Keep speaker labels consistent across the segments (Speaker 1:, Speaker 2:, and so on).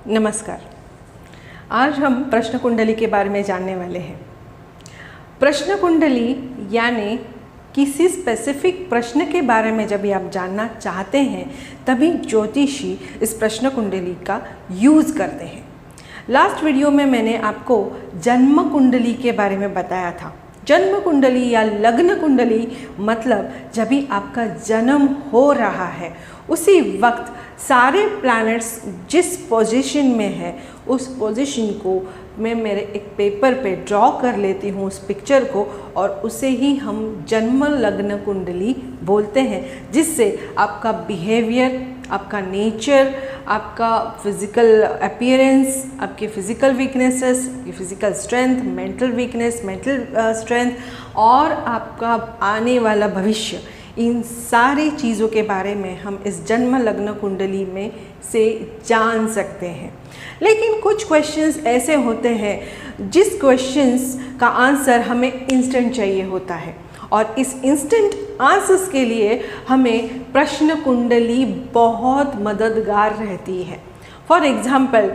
Speaker 1: नमस्कार। आज हम प्रश्न कुंडली के बारे में जानने वाले हैं। प्रश्न कुंडली यानी किसी स्पेसिफिक प्रश्न के बारे में जब आप जानना चाहते हैं तभी ज्योतिषी इस प्रश्न कुंडली का यूज़ करते हैं। लास्ट वीडियो में मैंने आपको जन्म कुंडली के बारे में बताया था। जन्म कुंडली या लग्न कुंडली मतलब जब भी आपका जन्म हो रहा है उसी वक्त सारे प्लैनेट्स जिस पोजीशन में है उस पोजीशन को मैं मेरे एक पेपर पे ड्रॉ कर लेती हूँ उस पिक्चर को, और उसे ही हम जन्म लग्न कुंडली बोलते हैं, जिससे आपका बिहेवियर, आपका नेचर, आपका फिज़िकल अपीयरेंस, आपके फिज़िकल वीकनेसेस, आपकी physical strength, mental weakness, mental strength और आपका आने वाला भविष्य, इन सारी चीज़ों के बारे में हम इस जन्म लग्न कुंडली में से जान सकते हैं। लेकिन कुछ क्वेश्चंस ऐसे होते हैं जिस क्वेश्चंस का आंसर हमें इंस्टेंट चाहिए होता है, और इस इंस्टेंट आंसर्स के लिए हमें प्रश्न कुंडली बहुत मददगार रहती है। फॉर एग्ज़ाम्पल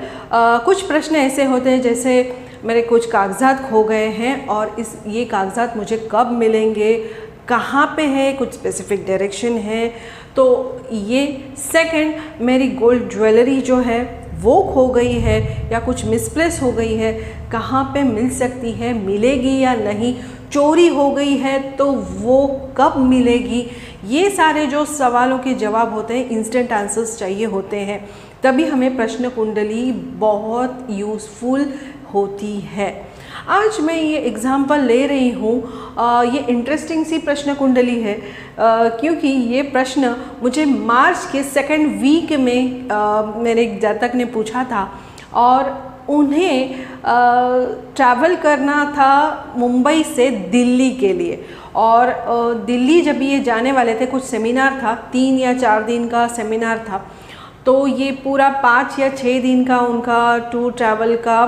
Speaker 1: कुछ प्रश्न ऐसे होते हैं जैसे मेरे कुछ कागजात खो गए हैं और ये कागजात मुझे कब मिलेंगे, कहाँ पे है, कुछ स्पेसिफिक डायरेक्शन है तो ये। सेकंड, मेरी गोल्ड ज्वेलरी जो है वो खो गई है या कुछ मिसप्लेस हो गई है, कहाँ पे मिल सकती है, मिलेगी या नहीं, चोरी हो गई है तो वो कब मिलेगी। ये सारे जो सवालों के जवाब होते हैं, इंस्टेंट आंसर्स चाहिए होते हैं, तभी हमें प्रश्न कुंडली बहुत यूज़फुल होती है। आज मैं ये एग्ज़ाम्पल ले रही हूँ, ये इंटरेस्टिंग सी प्रश्न कुंडली है क्योंकि ये प्रश्न मुझे मार्च के सेकंड वीक में मेरे जातक ने पूछा था और उन्हें ट्रैवल करना था मुंबई से दिल्ली के लिए। और दिल्ली जब ये जाने वाले थे, कुछ सेमिनार था, 3 या 4 दिन का सेमिनार था, तो ये पूरा 5 या 6 दिन का उनका टूर ट्रैवल का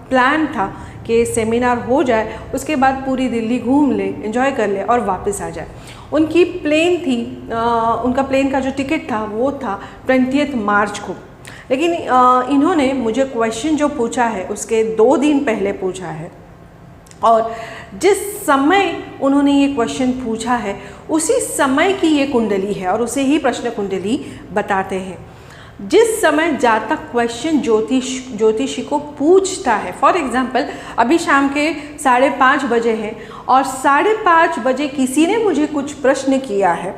Speaker 1: प्लान था कि सेमिनार हो जाए, उसके बाद पूरी दिल्ली घूम ले, एंजॉय कर ले और वापस आ जाए। उनकी प्लेन थी, उनका प्लेन का जो टिकट था वो था 20 मार्च को। लेकिन इन्होंने मुझे क्वेश्चन जो पूछा है उसके 2 दिन पहले पूछा है, और जिस समय उन्होंने ये क्वेश्चन पूछा है उसी समय की ये कुंडली है और उसे ही प्रश्न कुंडली बताते हैं। जिस समय जातक क्वेश्चन ज्योतिषी को पूछता है, फॉर एग्ज़ाम्पल अभी शाम के 5:30 बजे हैं और 5:30 बजे किसी ने मुझे कुछ प्रश्न किया है,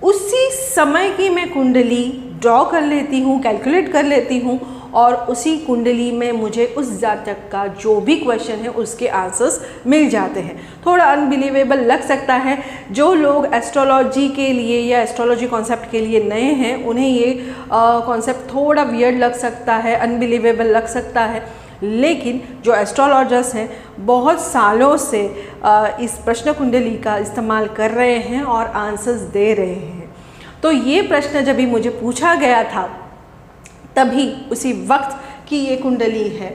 Speaker 1: उसी समय की मैं कुंडली ड्रॉ कर लेती हूँ, कैलकुलेट कर लेती हूँ, और उसी कुंडली में मुझे उस जातक का जो भी क्वेश्चन है उसके आंसर्स मिल जाते हैं। थोड़ा अनबिलीवेबल लग सकता है, जो लोग एस्ट्रोलॉजी के लिए या एस्ट्रोलॉजी कॉन्सेप्ट के लिए नए हैं उन्हें ये कॉन्सेप्ट थोड़ा वियर्ड लग सकता है, अनबिलीवेबल लग सकता है, लेकिन जो एस्ट्रोलॉजर्स हैं बहुत सालों से इस प्रश्न कुंडली का इस्तेमाल कर रहे हैं और आंसर्स दे रहे हैं। तो ये प्रश्न जब भी मुझे पूछा गया था तभी उसी वक्त की ये कुंडली है,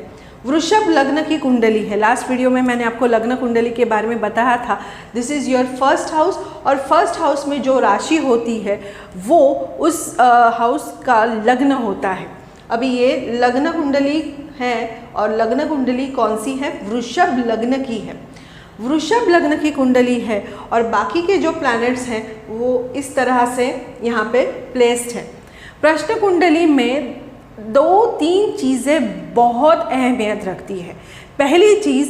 Speaker 1: वृषभ लग्न की कुंडली है। लास्ट वीडियो में मैंने आपको लग्न कुंडली के बारे में बताया था। This is your first house, और फर्स्ट हाउस में जो राशि होती है वो उस हाउस का लग्न होता है। अभी ये लग्न कुंडली है और लग्न कुंडली कौन सी है? वृषभ लग्न की है। वृषभ लग्न की कुंडली है और बाकी के जो प्लैनेट्स हैं वो इस तरह से यहाँ पे प्लेस्ड है। प्रश्न कुंडली में 2-3 चीज़ें बहुत अहमियत रखती है। पहली चीज़,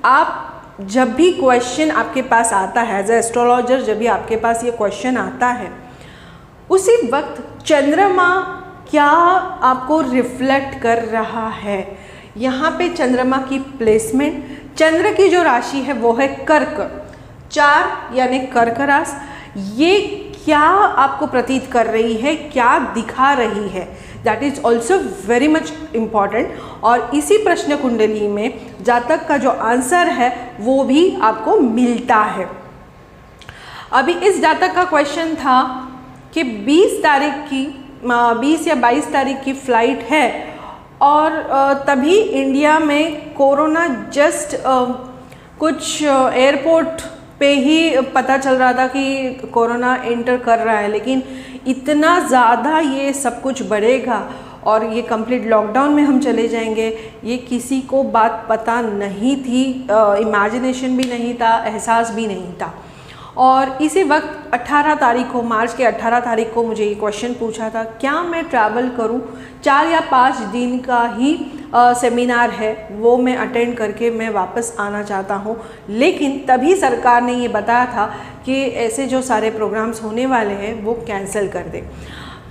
Speaker 1: आप जब भी क्वेश्चन आपके पास आता है एज ए एस्ट्रोलॉजर, जब भी आपके पास ये क्वेश्चन आता है उसी वक्त चंद्रमा क्या आपको रिफ्लेक्ट कर रहा है। यहाँ पे चंद्रमा की प्लेसमेंट, चंद्र की जो राशि है वो है कर्क, 4 यानी कर्क राशि, ये क्या आपको प्रतीत कर रही है, क्या दिखा रही है, that is also very much important. और इसी प्रश्न कुंडली में जातक का जो आंसर है वो भी आपको मिलता है। अभी इस जातक का क्वेश्चन था कि 20 या 22 तारीख की फ़्लाइट है और तभी इंडिया में कोरोना जस्ट कुछ एयरपोर्ट पे ही पता चल रहा था कि कोरोना एंटर कर रहा है, लेकिन इतना ज़्यादा ये सब कुछ बढ़ेगा और ये कंप्लीट लॉकडाउन में हम चले जाएंगे, ये किसी को बात पता नहीं थी, इमेजिनेशन भी नहीं था, एहसास भी नहीं था। और इसी वक्त 18 तारीख को, मार्च के 18 तारीख को मुझे ये क्वेश्चन पूछा था, क्या मैं ट्रैवल करूं? 4 या 5 दिन का ही सेमिनार है, वो मैं अटेंड करके मैं वापस आना चाहता हूं। लेकिन तभी सरकार ने ये बताया था कि ऐसे जो सारे प्रोग्राम्स होने वाले हैं वो कैंसिल कर दे।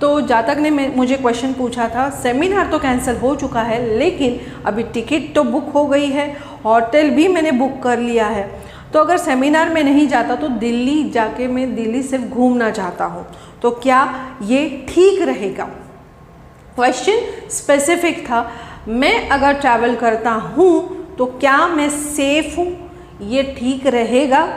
Speaker 1: तो जातक ने मुझे क्वेश्चन पूछा था, सेमिनार तो कैंसिल हो चुका है लेकिन अभी टिकट तो बुक हो गई है, होटल भी मैंने बुक कर लिया है, तो अगर सेमिनार में नहीं जाता तो दिल्ली जाके मैं दिल्ली सिर्फ घूमना चाहता हूँ, तो क्या ये ठीक रहेगा? क्वेश्चन स्पेसिफिक था। मैं अगर ट्रैवल करता हूँ तो क्या मैं सेफ हूँ, ये ठीक रहेगा?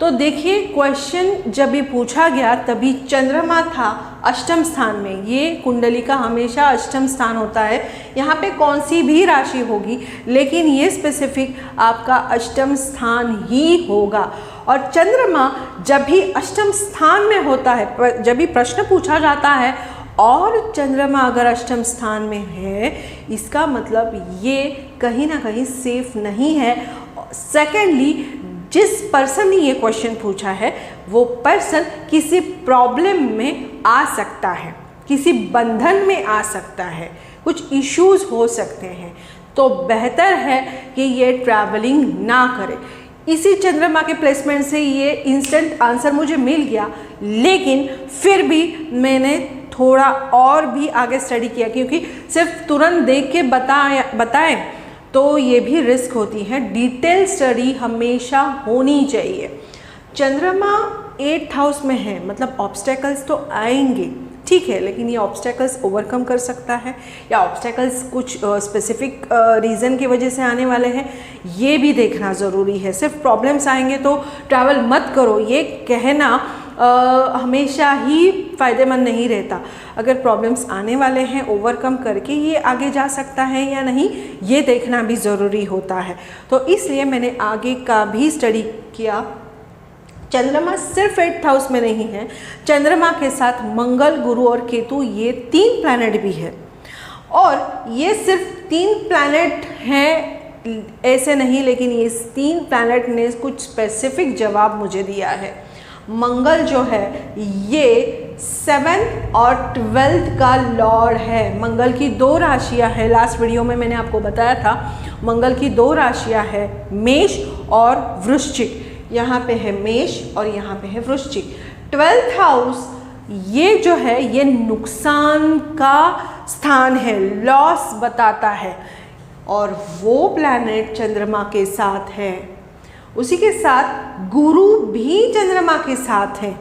Speaker 1: तो देखिए, क्वेश्चन जब भी पूछा गया तभी चंद्रमा था अष्टम स्थान में। ये कुंडली का हमेशा अष्टम स्थान होता है, यहाँ पे कौन सी भी राशि होगी लेकिन ये स्पेसिफिक आपका अष्टम स्थान ही होगा। और चंद्रमा जब भी अष्टम स्थान में होता है, जब भी प्रश्न पूछा जाता है और चंद्रमा अगर अष्टम स्थान में है, इसका मतलब ये कहीं ना कहीं सेफ नहीं है। सेकेंडली, जिस पर्सन ने ये क्वेश्चन पूछा है वो पर्सन किसी प्रॉब्लम में आ सकता है, किसी बंधन में आ सकता है, कुछ इश्यूज हो सकते हैं, तो बेहतर है कि ये ट्रैवलिंग ना करे। इसी चंद्रमा के प्लेसमेंट से ये इंस्टेंट आंसर मुझे मिल गया, लेकिन फिर भी मैंने थोड़ा और भी आगे स्टडी किया, क्योंकि सिर्फ तुरंत देख के बताएं तो ये भी रिस्क होती है। डिटेल स्टडी हमेशा होनी चाहिए। चंद्रमा 8th हाउस में है, मतलब ऑब्स्टेकल्स तो आएंगे, ठीक है, लेकिन ये ऑब्स्टेकल्स ओवरकम कर सकता है या ऑब्स्टेकल्स कुछ स्पेसिफिक रीज़न की वजह से आने वाले हैं, ये भी देखना ज़रूरी है। सिर्फ प्रॉब्लम्स आएंगे तो ट्रैवल मत करो, ये कहना हमेशा ही फ़ायदेमंद नहीं रहता। अगर प्रॉब्लम्स आने वाले हैं, ओवरकम करके ये आगे जा सकता है या नहीं, ये देखना भी ज़रूरी होता है। तो इसलिए मैंने आगे का भी स्टडी किया। चंद्रमा सिर्फ 8th हाउस में नहीं है, चंद्रमा के साथ मंगल, गुरु और केतु, ये 3 प्लैनेट भी है। और ये सिर्फ 3 प्लैनेट हैं ऐसे नहीं, लेकिन ये 3 प्लैनेट ने कुछ स्पेसिफिक जवाब मुझे दिया है। मंगल जो है ये 7th और 12th का लॉर्ड है। मंगल की 2 राशियां हैं, लास्ट वीडियो में मैंने आपको बताया था मंगल की 2 राशियां हैं, मेष और वृश्चिक। यहाँ पे है मेष और यहाँ पे है वृश्चिक। 12th हाउस ये जो है ये नुकसान का स्थान है, लॉस बताता है, और वो प्लैनेट चंद्रमा के साथ है। उसी के साथ गुरु भी चंद्रमा के साथ है।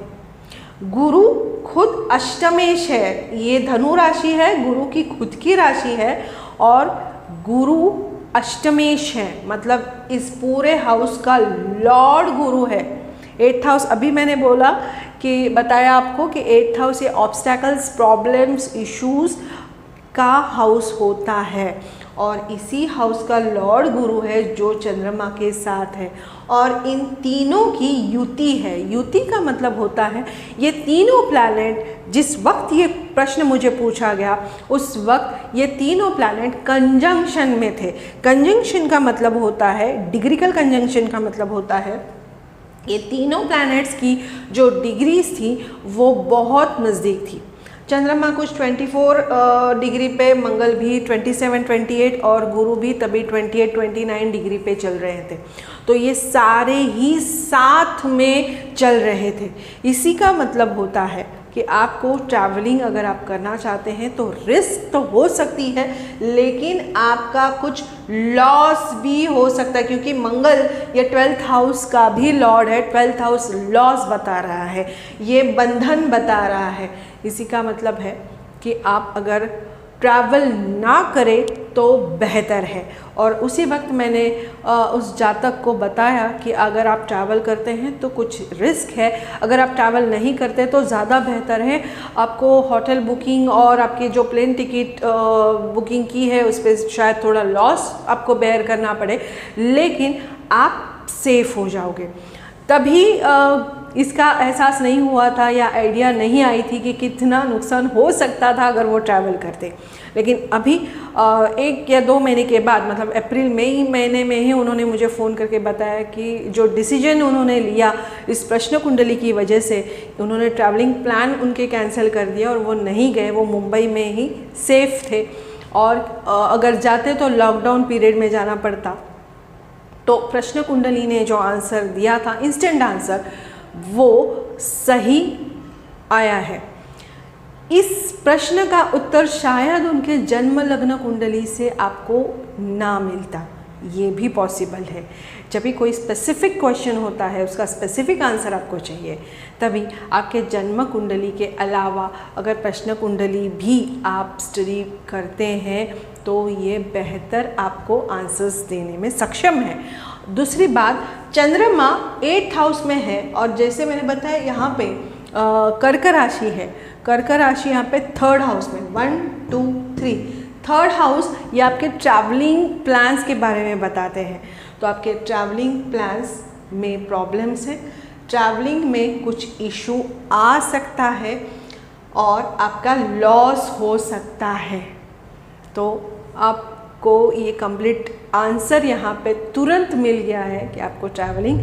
Speaker 1: गुरु खुद अष्टमेश है, ये धनु राशि है, गुरु की खुद की राशि है, और गुरु अष्टमेश है, मतलब इस पूरे हाउस का लॉर्ड गुरु है। 8th हाउस, अभी मैंने बोला कि बताया आपको कि 8th हाउस ये ऑब्स्टैकल्स, प्रॉब्लम्स, इश्यूज का हाउस होता है, और इसी हाउस का लॉर्ड गुरु है जो चंद्रमा के साथ है। और इन तीनों की युति है। युति का मतलब होता है ये तीनों प्लैनेट, जिस वक्त ये प्रश्न मुझे पूछा गया उस वक्त ये तीनों प्लैनेट कंजंक्शन में थे। कंजंक्शन का मतलब होता है, डिग्रिकल कंजंक्शन का मतलब होता है ये तीनों प्लैनेट्स की जो डिग्रीज थी वो बहुत नज़दीक थी। चंद्रमा कुछ 24 डिग्री पे, मंगल भी 27, 28 और गुरु भी तभी 28, 29 डिग्री पे चल रहे थे। तो ये सारे ही साथ में चल रहे थे। इसी का मतलब होता है कि आपको ट्रैवलिंग अगर आप करना चाहते हैं तो रिस्क तो हो सकती है, लेकिन आपका कुछ लॉस भी हो सकता है, क्योंकि मंगल ये 12th हाउस का भी लॉर्ड है। 12th हाउस लॉस बता रहा है, ये बंधन बता रहा है। इसी का मतलब है कि आप अगर ट्रैवल ना करें तो बेहतर है। और उसी वक्त मैंने उस जातक को बताया कि अगर आप ट्रैवल करते हैं तो कुछ रिस्क है, अगर आप ट्रैवल नहीं करते तो ज़्यादा बेहतर है। आपको होटल बुकिंग और आपके जो प्लेन टिकट बुकिंग की है उस पर शायद थोड़ा लॉस आपको बेयर करना पड़े, लेकिन आप सेफ हो जाओगे। तभी इसका एहसास नहीं हुआ था या आइडिया नहीं आई थी कि कितना नुकसान हो सकता था अगर वो ट्रैवल करते। लेकिन अभी 1 या 2 महीने के बाद, मतलब अप्रैल मई महीने में ही उन्होंने मुझे फ़ोन करके बताया कि जो डिसीजन उन्होंने लिया इस प्रश्न कुंडली की वजह से, उन्होंने ट्रैवलिंग प्लान उनके कैंसिल कर दिया और वो नहीं गए, वो मुंबई में ही सेफ थे। और अगर जाते तो लॉकडाउन पीरियड में जाना पड़ता। तो प्रश्न कुंडली ने जो आंसर दिया था, इंस्टेंट आंसर, वो सही आया है। इस प्रश्न का उत्तर शायद उनके जन्म लग्न कुंडली से आपको ना मिलता, ये भी पॉसिबल है। जब भी कोई स्पेसिफिक क्वेश्चन होता है, उसका स्पेसिफिक आंसर आपको चाहिए, तभी आपके जन्म कुंडली के अलावा अगर प्रश्न कुंडली भी आप स्टडी करते हैं तो ये बेहतर आपको आंसर्स देने में सक्षम है। दूसरी बात, चंद्रमा 8th हाउस में है और जैसे मैंने बताया यहाँ पे कर्क राशि है। कर्क राशि यहाँ पे 3rd हाउस में, 1 2 3 3rd हाउस ये आपके ट्रैवलिंग प्लान्स के बारे में बताते हैं। तो आपके ट्रैवलिंग प्लान्स में प्रॉब्लम्स हैं, ट्रैवलिंग में कुछ इशू आ सकता है और आपका लॉस हो सकता है। तो आपको ये कंप्लीट आंसर यहाँ पे तुरंत मिल गया है कि आपको ट्रैवलिंग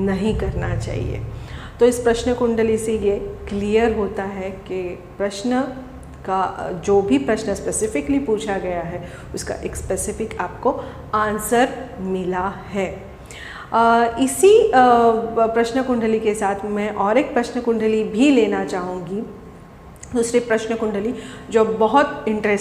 Speaker 1: नहीं करना चाहिए। तो इस प्रश्न कुंडली से ये क्लियर होता है कि प्रश्न का जो भी प्रश्न स्पेसिफिकली पूछा गया है उसका एक स्पेसिफिक आपको आंसर मिला है। इसी प्रश्न कुंडली के साथ मैं और एक प्रश्न कुंडली भी लेना चाहूँगी, दूसरी प्रश्न कुंडली जो बहुत इंटरेस्ट